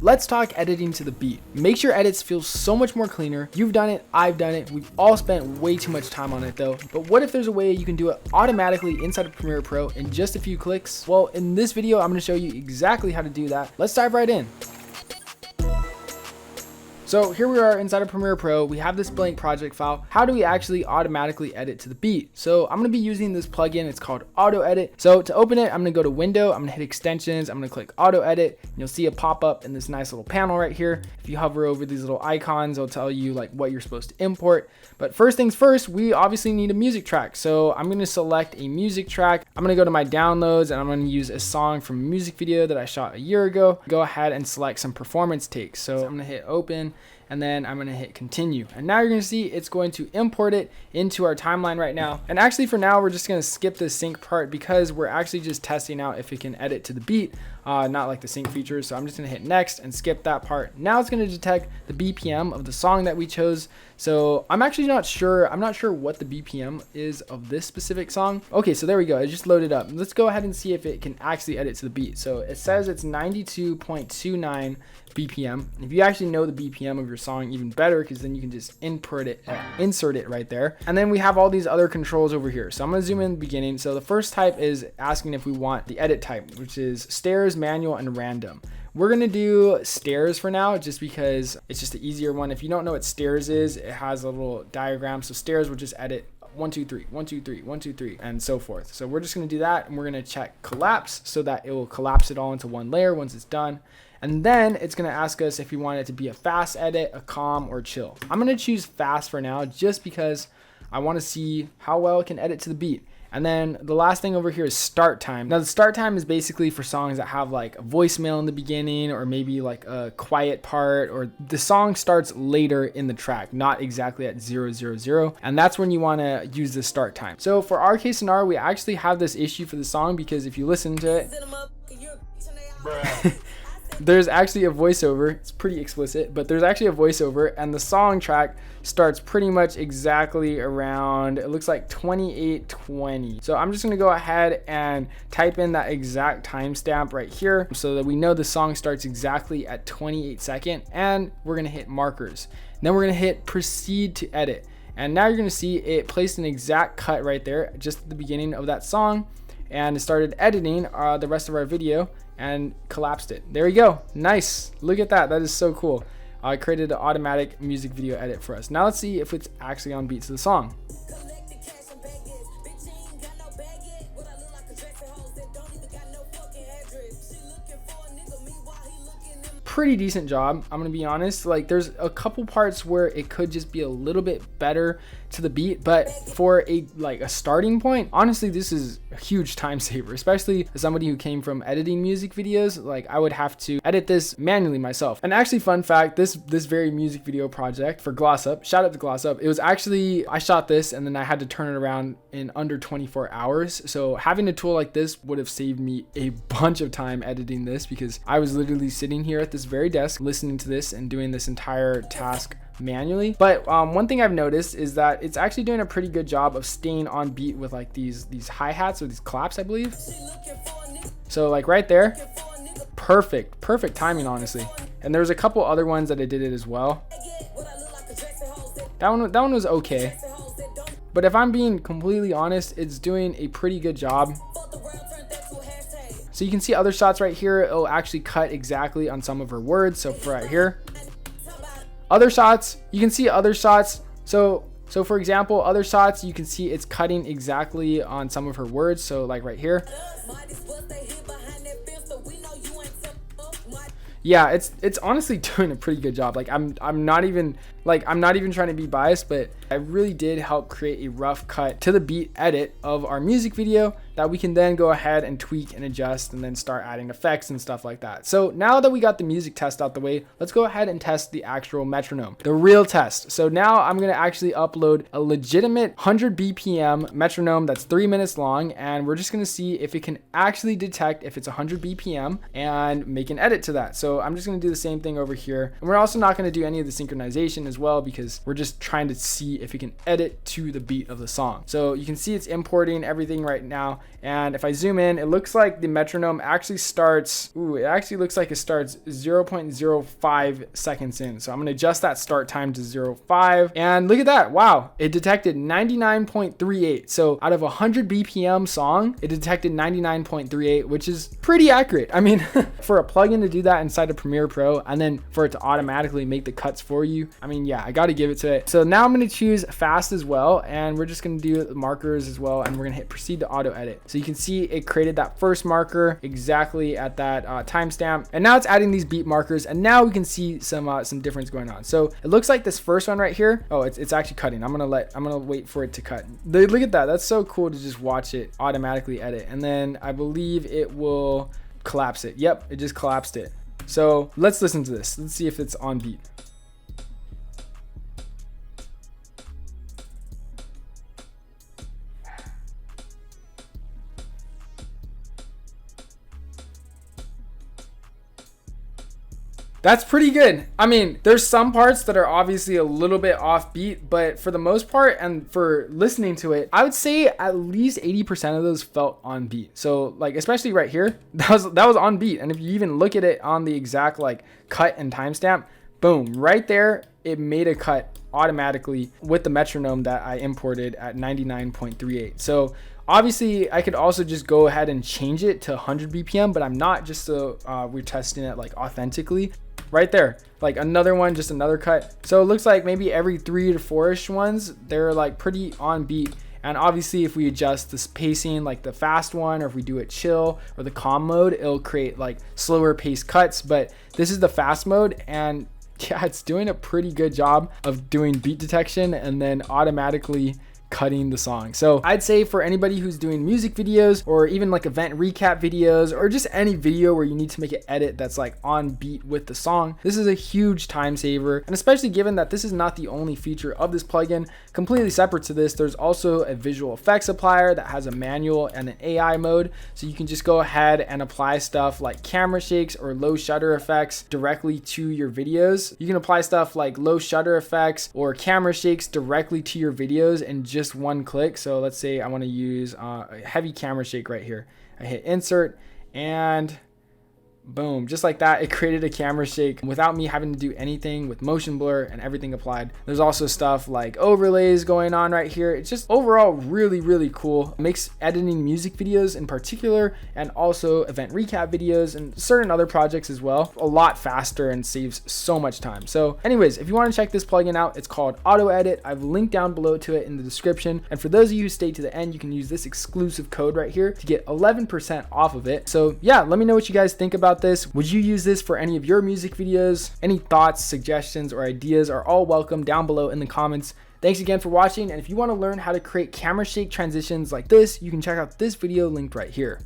Let's talk editing to the beat. Makes your edits feel so much more cleaner. You've done it, I've done it. We've all spent way too much time on it though. But what if there's a way you can do it automatically inside of Premiere Pro in just a few clicks? Well, in this video, I'm gonna show you exactly how to do that. Let's dive right in. So here we are inside of Premiere Pro. We have this blank project file. How do we actually automatically edit to the beat? So I'm gonna be using this plugin. It's called Auto Edit. So to open it, I'm gonna go to Window. I'm gonna hit Extensions. I'm gonna click Auto Edit. You'll see a pop up in this nice little panel right here. If you hover over these little icons, it'll tell you like what you're supposed to import. But first things first, we obviously need a music track. So I'm gonna select a music track. I'm gonna go to my downloads and I'm gonna use a song from a music video that I shot a year ago. Go ahead and select some performance takes. So I'm gonna hit Open, and then I'm gonna hit continue. And now you're gonna see it's going to import it into our timeline right now. And actually for now, we're just gonna skip the sync part because we're actually just testing out if it can edit to the beat, not like the sync features. So I'm just gonna hit next and skip that part. Now it's gonna detect the BPM of the song that we chose. So I'm actually not sure. I'm not sure what the BPM is of this specific song. Okay, so there we go. I just loaded up. Let's go ahead and see if it can actually edit to the beat. So it says it's 92.29 BPM. If you actually know the BPM of your song, even better, because then you can just insert it right there. And then we have all these other controls over here. So I'm gonna zoom in the beginning. So the first type is asking if we want the edit type, which is stairs, manual, and random. We're gonna do stairs for now, just because it's just the easier one. If you don't know what stairs is, it has a little diagram. So stairs will just edit 1, 2, 3, 1, 2, 3, 1, 2, 3, and so forth. So we're just gonna do that, and we're gonna check collapse so that it will collapse it all into one layer once it's done. And then it's gonna ask us if we want it to be a fast edit, a calm, or chill. I'm gonna choose fast for now, just because I wanna see how well it can edit to the beat. And then the last thing over here is start time. Now the start time is basically for songs that have like a voicemail in the beginning, or maybe like a quiet part, or the song starts later in the track, not exactly at 000. And that's when you wanna use the start time. So for our case scenario, we actually have this issue for the song because if you listen to it, there's actually a voiceover. It's pretty explicit, but there's actually a voiceover, and the song track starts pretty much exactly around, it looks like 28:20. So I'm just gonna go ahead and type in that exact timestamp right here so that we know the song starts exactly at 28 seconds, and we're gonna hit markers. And then we're gonna hit proceed to edit. And now you're gonna see it placed an exact cut right there just at the beginning of that song, and it started editing the rest of our video and collapsed it. There we go. Nice. Look at that. That is so cool. I created an automatic music video edit for us. Now let's see if it's actually on beat to the song. Pretty decent job, I'm gonna be honest. Like there's a couple parts where it could just be a little bit better to the beat, but for a starting point, honestly this is a huge time saver, especially as somebody who came from editing music videos. Like I would have to edit this manually myself. And actually, fun fact, this very music video project for Gloss Up, shout out to Gloss Up, it was actually, I shot this and then I had to turn it around in under 24 hours. So having a tool like this would have saved me a bunch of time editing this, because I was literally sitting here at this very desk listening to this and doing this entire task manually. But one thing I've noticed is that it's actually doing a pretty good job of staying on beat with like these hi-hats or these claps, I believe. So like right there, perfect timing, honestly. And there's a couple other ones that I did it as well. That one was okay. But if I'm being completely honest, it's doing a pretty good job. So you can see other shots right here. It'll actually cut exactly on some of her words. So for right here, other shots, you can see other shots. So for example, other shots, you can see it's cutting exactly on some of her words. So like right here. Yeah, it's honestly doing a pretty good job. Like I'm not even trying to be biased, but I really did help create a rough cut to the beat edit of our music video that we can then go ahead and tweak and adjust and then start adding effects and stuff like that. So now that we got the music test out the way, let's go ahead and test the actual metronome, the real test. So now I'm gonna actually upload a legitimate 100 BPM metronome that's 3 minutes long, and we're just gonna see if it can actually detect if it's 100 BPM and make an edit to that. So I'm just gonna do the same thing over here. And we're also not gonna do any of the synchronization as well, because we're just trying to see if it can edit to the beat of the song. So you can see it's importing everything right now. And if I zoom in, it looks like the metronome actually starts, it actually looks like it starts 0.05 seconds in. So I'm gonna adjust that start time to 0.5, and look at that. Wow, it detected 99.38. So out of a 100 BPM song, it detected 99.38, which is pretty accurate. I mean, for a plugin to do that inside of Premiere Pro and then for it to automatically make the cuts for you, I mean, yeah, I gotta give it to it. So now I'm gonna choose fast as well, and we're just gonna do the markers as well, and we're gonna hit proceed to auto edit. So you can see it created that first marker exactly at that timestamp, and now it's adding these beat markers, and now we can see some difference going on. So it looks like this first one right here, oh, it's actually cutting. I'm gonna wait for it to cut. Look at that. That's so cool to just watch it automatically edit, and then I believe it will collapse it. Yep, it just collapsed it. So let's listen to this. Let's see if it's on beat. That's pretty good. I mean, there's some parts that are obviously a little bit offbeat, but for the most part, and for listening to it, I would say at least 80% of those felt on beat. So like, especially right here, that was on beat. And if you even look at it on the exact like cut and timestamp, boom, right there, it made a cut automatically with the metronome that I imported at 99.38. So obviously I could also just go ahead and change it to 100 BPM, but I'm not, just so we're testing it like authentically. Right there, like another one, just another cut. So it looks like maybe every 3 to 4-ish ones, they're like pretty on beat. And obviously if we adjust the pacing, like the fast one, or if we do it chill or the calm mode, it'll create like slower paced cuts. But this is the fast mode, and yeah, it's doing a pretty good job of doing beat detection and then automatically cutting the song. So I'd say for anybody who's doing music videos or even like event recap videos, or just any video where you need to make an edit that's like on beat with the song, this is a huge time saver. And especially given that this is not the only feature of this plugin. Completely separate to this, there's also a visual effects applier that has a manual and an AI mode, so you can just go ahead and apply stuff like camera shakes or low shutter effects directly to your videos. You can apply stuff like low shutter effects or camera shakes directly to your videos in just one click. So let's say I want to use a heavy camera shake right here. I hit insert, and boom, just like that, it created a camera shake without me having to do anything, with motion blur and everything applied. There's also stuff like overlays going on right here. It's just overall really, really cool. It makes editing music videos in particular, and also event recap videos and certain other projects as well, a lot faster and saves so much time. So anyways, if you want to check this plugin out, it's called Auto Edit. I've linked down below to it in the description. And for those of you who stay to the end, you can use this exclusive code right here to get 11% off of it. So yeah, let me know what you guys think about this. Would you use this for any of your music videos? Any thoughts, suggestions, or ideas are all welcome down below in the comments. Thanks again for watching, and if you want to learn how to create camera shake transitions like this, you can check out this video linked right here.